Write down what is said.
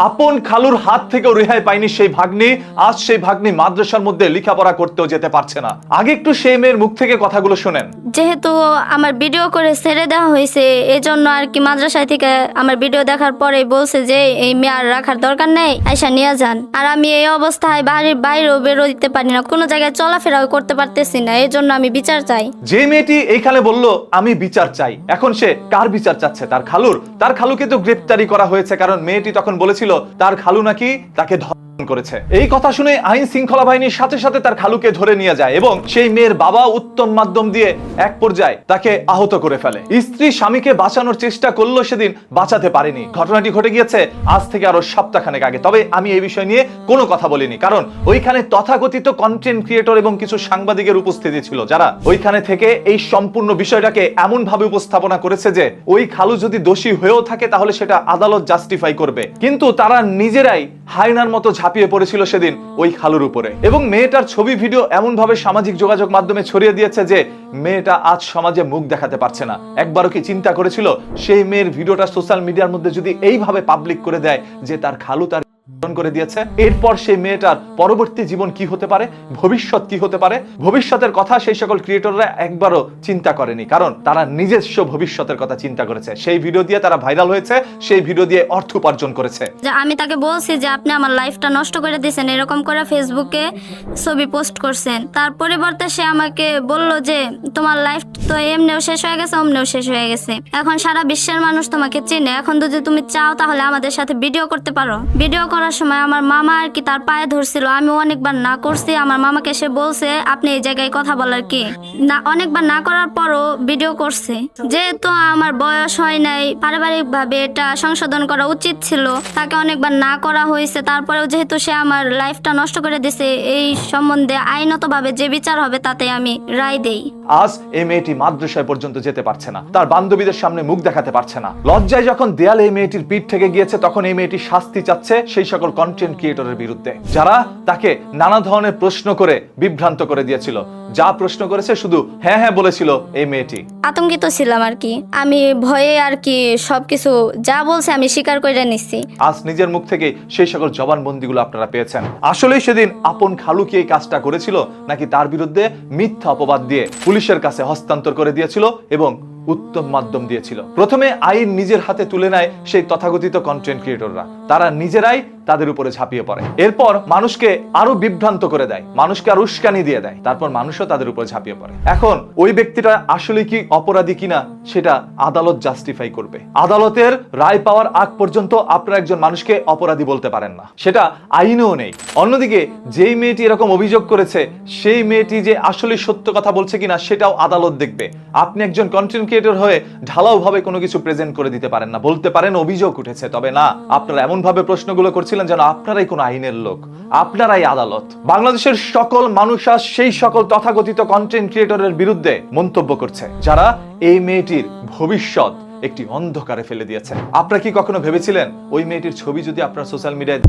আপন খালুর হাত থেকেও রেহাই পায়নি সেই ভাগ্নি, আজ সেই ভাগ্নি মাদ্রাসার মধ্যে লেখাপড়া করতেও যেতে পারছে না। আগে একটু সেই মেয়ের মুখ থেকে কথাগুলো শোনেন। যেহেতু আমার ভিডিও করে ছেড়ে দেওয়া হয়েছে, এজন্য আর কি মাদ্রাসায় থেকে আমার ভিডিও দেখার পরে বলছে যে এই মেয়ে আর রাখার দরকার নেই, আয়সা নিয়ে যান। আর আমি এই অবস্থায় বাড়ির বাইরেও বেরো দিতে পারি না, কোনো জায়গায় চলাফেরাও করতে পারতেছি না, এই জন্য আমি বিচার চাই। যে মেয়েটি এইখানে বলল আমি বিচার চাই, এখন সে কার বিচার চাচ্ছে? তার খালুর। তার খালুকে তো গ্রেপ্তারি করা হয়েছে, কারণ মেয়েটি তখন বলেছিল তার খালু নাকি তাকে করেছে। এই কথা শুনে আইন শৃঙ্খলা বাহিনীর সাথে সাথে তার খালুকে ধরে নিয়ে যায় এবং সেই মেয়ের বাবা উত্তম মাধ্যম দিয়ে এক পর্যায়ে তাকে আহত করে ফেলে। স্ত্রী স্বামীকে বাঁচানোর চেষ্টা করলো, সেদিন বাঁচাতে পারেনি। ঘটনাটি ঘটে গিয়েছে আজ থেকে আরো সপ্তাহখানেক আগে। তবে আমি এই বিষয় নিয়ে কোনো কথা বলিনি, কারণ ওইখানে তথাকথিত কন্টেন্ট ক্রিয়েটর এবং কিছু সাংবাদিকের উপস্থিতি ছিল, যারা ওইখানে থেকে এই সম্পূর্ণ বিষয়টাকে এমন ভাবে উপস্থাপনা করেছে যে ওই খালু যদি দোষী হয়েও থাকে তাহলে সেটা আদালত জাস্টিফাই করবে, কিন্তু তারা নিজেরাই হায়নার মতো ঝাঁপিয়ে পড়েছিল সেদিন ওই খালুর উপরে। এবং মেয়েটার ছবি ভিডিও এমন ভাবে সামাজিক যোগাযোগ মাধ্যমে ছড়িয়ে দিয়েছে যে মেয়েটা আজ সমাজে মুখ দেখাতে পারছে না। একবারও কি চিন্তা করেছিল সেই মেয়ের ভিডিওটা সোশ্যাল মিডিয়ার মধ্যে যদি এইভাবে পাবলিক করে দেয় যে তার খালু তার করে দিয়েছে, এরপর সেই মেয়েটার পরবর্তী জীবন কি হতে পারে, ভবিষ্যৎ কি হতে পারে? ভবিষ্যতের কথা সেই সকল ক্রিয়েটররা একবারও চিন্তা করেনি, কারণ তারা নিজস্ব ভবিষ্যতের কথা চিন্তা করেছে। সেই ভিডিও দিয়ে তারা ভাইরাল হয়েছে, সেই ভিডিও দিয়ে অর্থ উপার্জন করেছে। যে আমি তাকে বলছি যে আপনি আমার লাইফটা নষ্ট করে দিয়েছেন, এরকম করে ফেসবুকে ছবি পোস্ট করছেন। তার পরিবর্তে সে আমাকে বলল যে তোমার লাইফ তো এমনিও শেষ হয়ে গেছে, অমনিও শেষ হয়ে গেছে, এখন সারা বিশ্বের মানুষ তোমাকে চেনে, এখন যদি তুমি চাও তাহলে আমাদের সাথে ভিডিও করতে পারো। ভিডিও করার সময় আমার মামা আর কি তার পায়ে ধরছিল, আমি অনেকবার না করছি। আমার মামাকে সে বলছে আপনি এই জায়গায় কথা বলার কি না, অনেকবার না করার পরও ভিডিও করছে। যেহেতু আমার বয়স হয় নাই, পারিবারিক ভাবে এটা সংশোধন করা উচিত ছিল, তাকে অনেকবার না করা হয়েছে। তারপরেও যেহেতু সে আমার লাইফটা নষ্ট করে দিছে, এই সম্বন্ধে আইনত ভাবে যে বিচার হবে তাতে আমি রায় দেই। আজ এই মেয়েটি মাদ্রাসায় পর্যন্ত যেতে পারছে না, তার বান্ধবীদের সামনে মুখ দেখাতে পারছে না। লজ্জায় যখন দেয়ালে এই মেয়েটির পিঠ থেকে গিয়েছে, তখন এই মেয়েটি শাস্তি চাচ্ছে সেই সকল কন্টেন্ট ক্রিয়েটরের বিরুদ্ধে, যারা তাকে নানা ধরনের প্রশ্ন করে বিভ্রান্ত করে দিয়েছিল। যা প্রশ্ন করেছে শুধু হ্যাঁ হ্যাঁ বলেছিল এই মেয়েটি। আতঙ্কিত ছিলাম আর কি, আমি ভয়ে আর কি সবকিছু যা বলছে আমি স্বীকার করে নিচ্ছি। আজ নিজের মুখ থেকে সেই সকল জবানবন্দিগুলো আপনারা পেয়েছেন। আসলেই সেদিন আপন খালু কি এই কাজটা করেছিল, নাকি তার বিরুদ্ধে মিথ্যা অপবাদ দিয়ে পুলিশের কাছে হস্তান্তর করে দিয়েছিল এবং উত্তম মাধ্যম দিয়েছিল? প্রথমে আইন নিজের হাতে তুলে নেয় সেই তথাকথিত কন্টেন্ট ক্রিয়েটররা, তারা নিজেরাই তাদের উপরে ঝাঁপিয়ে পড়ে। এরপর মানুষকে আরো বিভ্রান্ত করে দেয়, মানুষকে আরো উস্কানি দিয়ে দেয়, তারপর মানুষও তাদের উপরে ঝাঁপিয়ে পড়ে। এখন ওই ব্যক্তিটা আসলে কি অপরাধী কিনা সেটা আদালত জাস্টিফাই করবে। আদালতের রায় পাওয়ার আগ পর্যন্ত আপনারা একজন মানুষকে অপরাধী বলতে পারেন না, সেটা আইনেও নেই। অন্যদিকে যেই মেয়েটি এরকম অভিযোগ করেছে, সেই মেয়েটি যে আসলে সত্য কথা বলছে কিনা সেটাও আদালত দেখবে। আপনি একজন কন্টেন্ট ক্রিয়েটর হয়ে ঢালাও ভাবে কোনো কিছু প্রেজেন্ট করে দিতে পারেন না, বলতে পারেন অভিযোগ উঠেছে, তবে না, আপনারা এমন ভাবে প্রশ্নগুলো করছিলেন যেন আপনারাই কোনো আইনের লোক, আপনারাই আদালত। বাংলাদেশের সকল মানুষ আজ সেই সকল তথাকথিত কন্টেন্ট ক্রিয়েটরের বিরুদ্ধে মন্তব্য করছে, যারা এই মেয়েটির ভবিষ্যৎ একটি অন্ধকারে ফেলে দিয়েছে। আপনারা কি কখনো ভেবেছিলেন ওই মেয়েটির ছবি যদি আপনার সোশ্যাল মিডিয়ায়